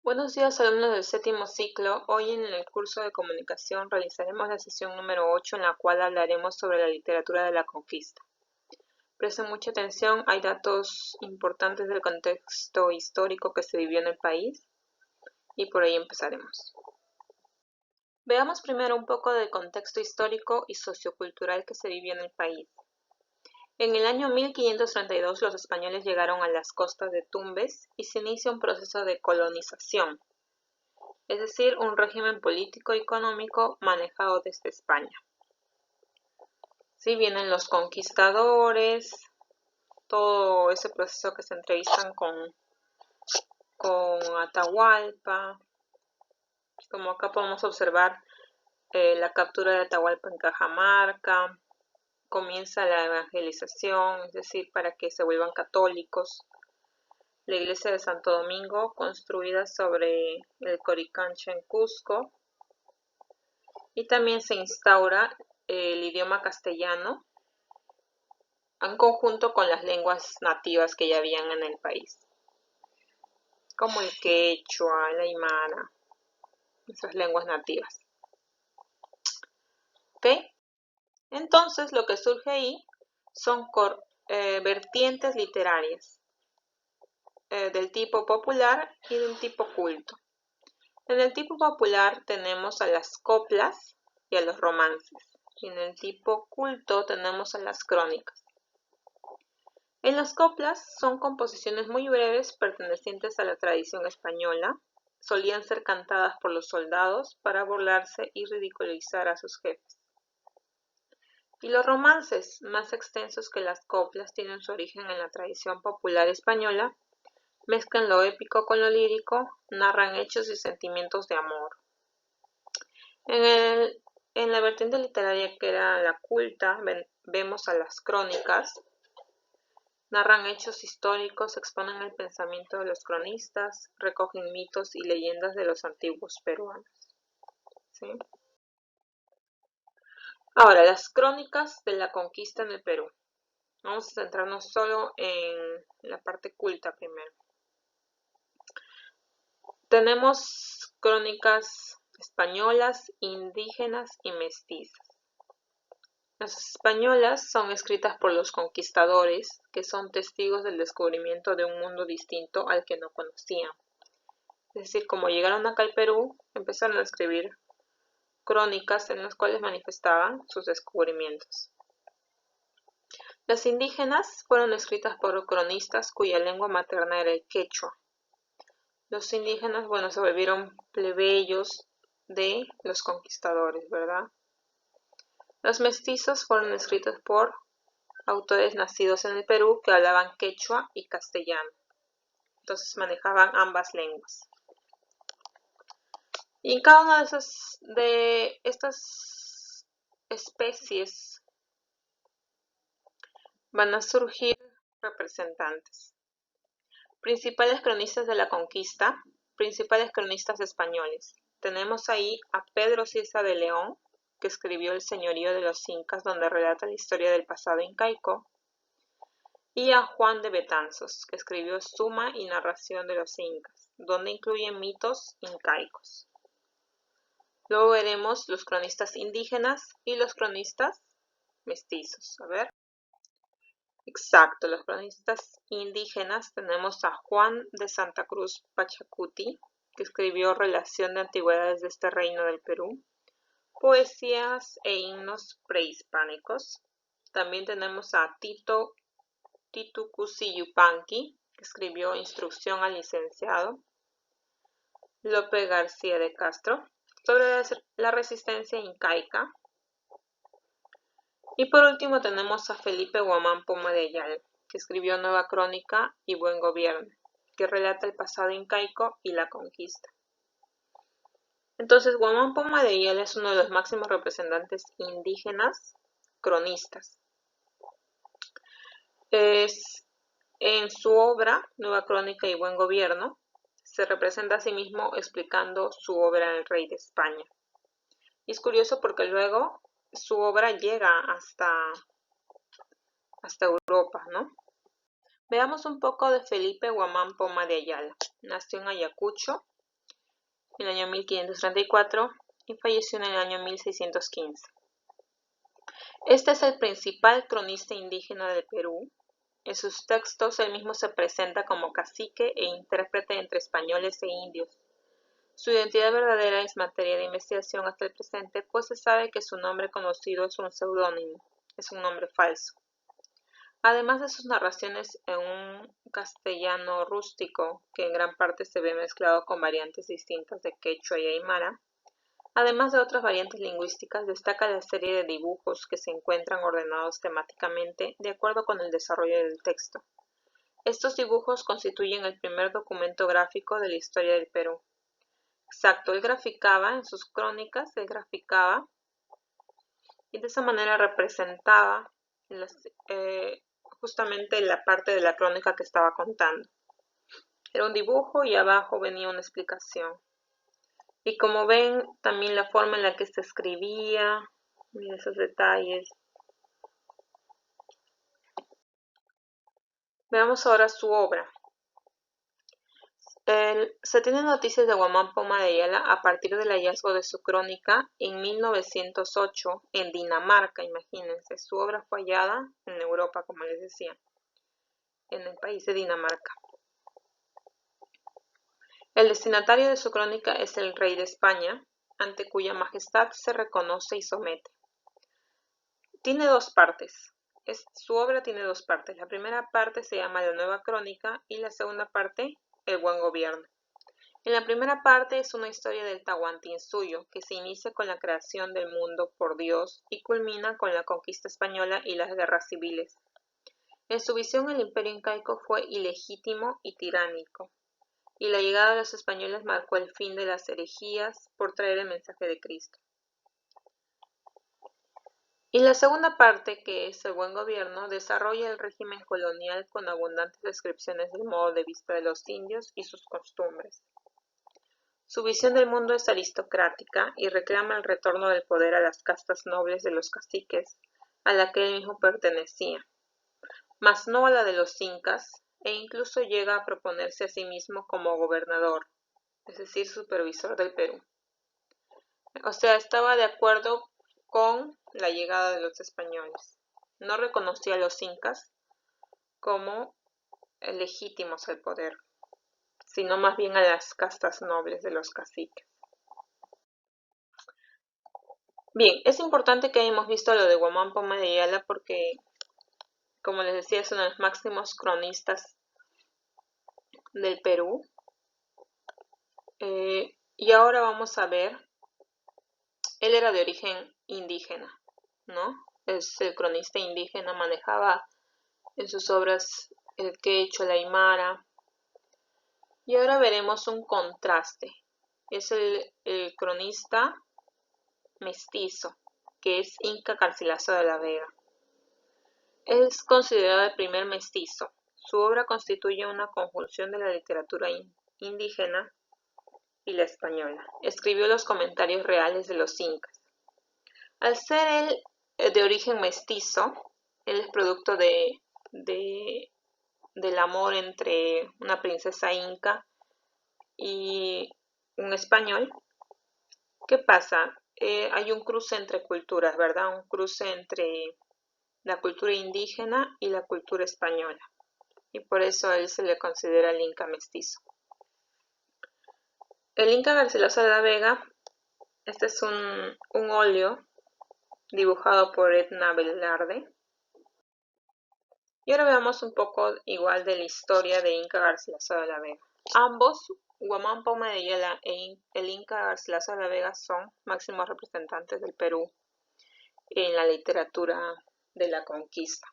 Buenos días, alumnos del séptimo ciclo. Hoy en el curso de comunicación realizaremos la sesión número 8, en la cual hablaremos sobre la literatura de la conquista. Presten mucha atención, hay datos importantes del contexto histórico que se vivió en el país y por ahí empezaremos. Veamos primero un poco del contexto histórico y sociocultural que se vivió en el país. En el año 1532 los españoles llegaron a las costas de Tumbes y se inicia un proceso de colonización, es decir, un régimen político y económico manejado desde España. Sí, vienen los conquistadores, todo ese proceso que se entrevistan con Atahualpa, como acá podemos observar la captura de Atahualpa en Cajamarca, comienza la evangelización, es decir, para que se vuelvan católicos. La iglesia de Santo Domingo, construida sobre el Coricancha en Cusco, y también se instaura el idioma castellano en conjunto con las lenguas nativas que ya habían en el país, como el quechua, el aymara, esas lenguas nativas. ¿Ok? Entonces lo que surge ahí son vertientes literarias del tipo popular y del tipo culto. En el tipo popular tenemos a las coplas y a los romances, y en el tipo culto tenemos a las crónicas. En las coplas son composiciones muy breves pertenecientes a la tradición española, solían ser cantadas por los soldados para burlarse y ridiculizar a sus jefes. Y los romances, más extensos que las coplas, tienen su origen en la tradición popular española, mezclan lo épico con lo lírico, narran hechos y sentimientos de amor. En la vertiente literaria que era la culta, vemos a las crónicas. Narran hechos históricos, exponen el pensamiento de los cronistas, recogen mitos y leyendas de los antiguos peruanos. ¿Sí? Ahora, las crónicas de la conquista en el Perú. Vamos a centrarnos solo en la parte culta primero. Tenemos crónicas españolas, indígenas y mestizas. Las españolas son escritas por los conquistadores, que son testigos del descubrimiento de un mundo distinto al que no conocían. Es decir, como llegaron acá al Perú, empezaron a escribir crónicas en las cuales manifestaban sus descubrimientos. Las indígenas fueron escritas por cronistas cuya lengua materna era el quechua. Los indígenas, se volvieron plebeyos de los conquistadores, ¿verdad? Los mestizos fueron escritos por autores nacidos en el Perú que hablaban quechua y castellano. Entonces manejaban ambas lenguas. Y en cada una de estas especies van a surgir representantes. Principales cronistas de la conquista, principales cronistas españoles. Tenemos ahí a Pedro Cieza de León, que escribió El señorío de los incas, donde relata la historia del pasado incaico, y a Juan de Betanzos, que escribió Suma y narración de los incas, donde incluye mitos incaicos. Luego veremos los cronistas indígenas y los cronistas mestizos. A ver. Exacto, los cronistas indígenas tenemos a Juan de Santa Cruz Pachacuti, que escribió Relación de Antigüedades de este Reino del Perú, poesías e himnos prehispánicos. También tenemos a Tito Cusi Yupanqui, que escribió Instrucción al Licenciado. Lope García de Castro, sobre la resistencia incaica. Y por último tenemos a Felipe Guamán Poma de Ayala, que escribió Nueva Crónica y Buen Gobierno, que relata el pasado incaico y la conquista. Entonces, Guamán Poma de Ayala es uno de los máximos representantes indígenas cronistas. En su obra, Nueva Crónica y Buen Gobierno, se representa a sí mismo explicando su obra El Rey de España. Y es curioso porque luego su obra llega hasta Europa, ¿no? Veamos un poco de Felipe Guamán Poma de Ayala. Nació en Ayacucho en el año 1534 y falleció en el año 1615. Este es el principal cronista indígena del Perú. En sus textos él mismo se presenta como cacique e intérprete entre españoles e indios. Su identidad verdadera es materia de investigación hasta el presente, pues se sabe que su nombre conocido es un seudónimo, es un nombre falso. Además de sus narraciones en un castellano rústico, que en gran parte se ve mezclado con variantes distintas de quechua y aymara, además de otras variantes lingüísticas, destaca la serie de dibujos que se encuentran ordenados temáticamente de acuerdo con el desarrollo del texto. Estos dibujos constituyen el primer documento gráfico de la historia del Perú. Exacto, él graficaba en sus crónicas, y de esa manera representaba justamente la parte de la crónica que estaba contando. Era un dibujo y abajo venía una explicación. Y como ven, también la forma en la que se escribía, miren esos detalles. Veamos ahora su obra. Se tienen noticias de Guamán Poma de Ayala a partir del hallazgo de su crónica en 1908 en Dinamarca, imagínense. Su obra fue hallada en Europa, como les decía, en el país de Dinamarca. El destinatario de su crónica es el rey de España, ante cuya majestad se reconoce y somete. Tiene dos partes. Su obra tiene dos partes. La primera parte se llama La Nueva Crónica y la segunda parte, El Buen Gobierno. En la primera parte es una historia del Tahuantinsuyo, que se inicia con la creación del mundo por Dios y culmina con la conquista española y las guerras civiles. En su visión, el imperio incaico fue ilegítimo y tiránico, y la llegada de los españoles marcó el fin de las herejías por traer el mensaje de Cristo. Y la segunda parte, que es el buen gobierno, desarrolla el régimen colonial con abundantes descripciones del modo de vida de los indios y sus costumbres. Su visión del mundo es aristocrática y reclama el retorno del poder a las castas nobles de los caciques, a la que él mismo pertenecía, mas no a la de los incas, e incluso llega a proponerse a sí mismo como gobernador, es decir, supervisor del Perú. O sea, estaba de acuerdo con la llegada de los españoles. No reconocía a los incas como legítimos al poder, sino más bien a las castas nobles de los caciques. Bien, es importante que hayamos visto lo de Guamán Poma de Ayala porque, como les decía, es uno de los máximos cronistas del Perú. Y ahora vamos a ver, él era de origen indígena, ¿no? Es el cronista indígena, manejaba en sus obras el quechua, la aymara. Y ahora veremos un contraste. Es el cronista mestizo, que es Inca Garcilaso de la Vega. Es considerado el primer mestizo. Su obra constituye una conjunción de la literatura indígena y la española. Escribió los comentarios reales de los incas. Al ser él de origen mestizo, él es producto del amor entre una princesa inca y un español. ¿Qué pasa? Hay un cruce entre culturas, ¿verdad? Un cruce entre la cultura indígena y la cultura española. Y por eso a él se le considera el Inca mestizo. El Inca Garcilaso de la Vega, este es un óleo dibujado por Edna Velarde. Y ahora veamos un poco igual de la historia de Inca Garcilaso de la Vega. Ambos, Guamán Poma de Ayala e el Inca Garcilaso de la Vega, son máximos representantes del Perú en la literatura de la conquista.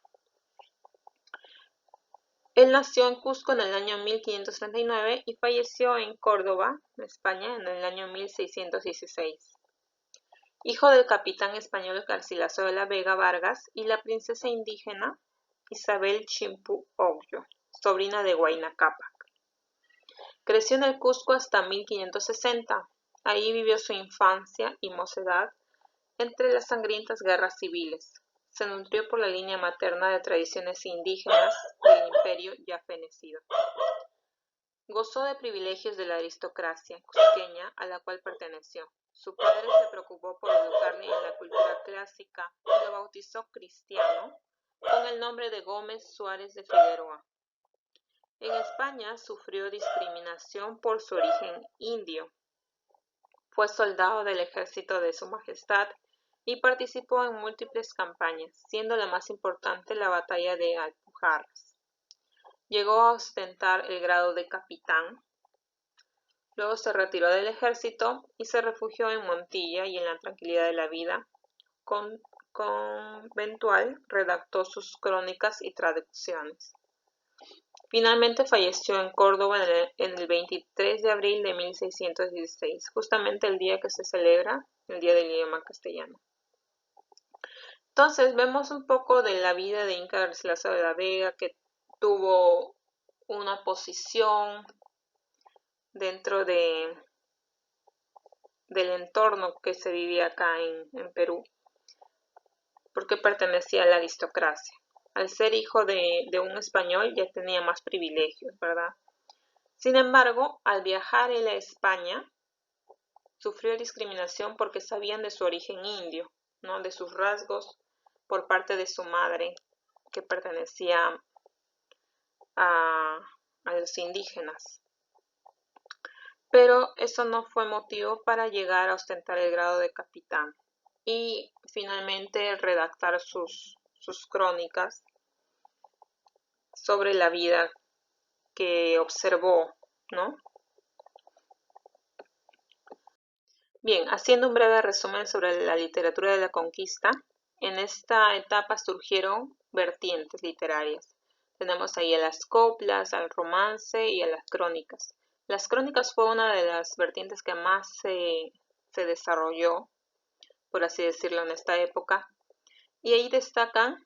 Él nació en Cusco en el año 1539 y falleció en Córdoba, España, en el año 1616. Hijo del capitán español Garcilaso de la Vega Vargas y la princesa indígena Isabel Chimpu Ogllo, sobrina de Huayna Cápac. Creció en el Cusco hasta 1560. Ahí vivió su infancia y mocedad entre las sangrientas guerras civiles. Se nutrió por la línea materna de tradiciones indígenas del imperio ya fenecido. Gozó de privilegios de la aristocracia cusqueña a la cual perteneció. Su padre se preocupó por educarle en la cultura clásica y lo bautizó cristiano con el nombre de Gómez Suárez de Figueroa. En España sufrió discriminación por su origen indio. Fue soldado del ejército de Su Majestad y participó en múltiples campañas, siendo la más importante la batalla de Alpujarras. Llegó a ostentar el grado de capitán. Luego se retiró del ejército y se refugió en Montilla y en la tranquilidad de la vida conventual redactó sus crónicas y traducciones. Finalmente falleció en Córdoba en el 23 de abril de 1616, justamente el día que se celebra el Día del Idioma Castellano. Entonces vemos un poco de la vida de Inca Garcilaso de la Vega, que tuvo una posición dentro del entorno que se vivía acá en Perú, porque pertenecía a la aristocracia. Al ser hijo de un español ya tenía más privilegios, ¿verdad? Sin embargo, al viajar él a España, sufrió discriminación porque sabían de su origen indio, ¿no? De sus rasgos por parte de su madre, que pertenecía a los indígenas. Pero eso no fue motivo para llegar a ostentar el grado de capitán y finalmente redactar sus crónicas sobre la vida que observó, ¿no? Bien, haciendo un breve resumen sobre la literatura de la conquista, en esta etapa surgieron vertientes literarias. Tenemos ahí a las coplas, al romance y a las crónicas. Las crónicas fue una de las vertientes que más se desarrolló, por así decirlo, en esta época. Y ahí destacan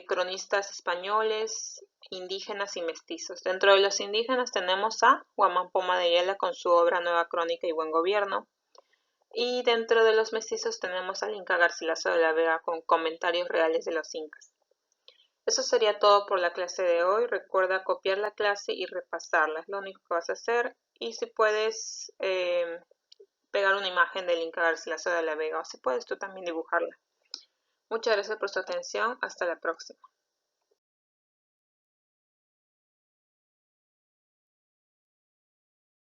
cronistas españoles, indígenas y mestizos. Dentro de los indígenas tenemos a Guamán Poma de Ayala con su obra Nueva Crónica y Buen Gobierno. Y dentro de los mestizos tenemos al Inca Garcilaso de la Vega con comentarios reales de los incas. Eso sería todo por la clase de hoy. Recuerda copiar la clase y repasarla. Es lo único que vas a hacer. Y si puedes pegar una imagen del Inca Garcilaso de la Vega, o si puedes tú también dibujarla. Muchas gracias por su atención. Hasta la próxima.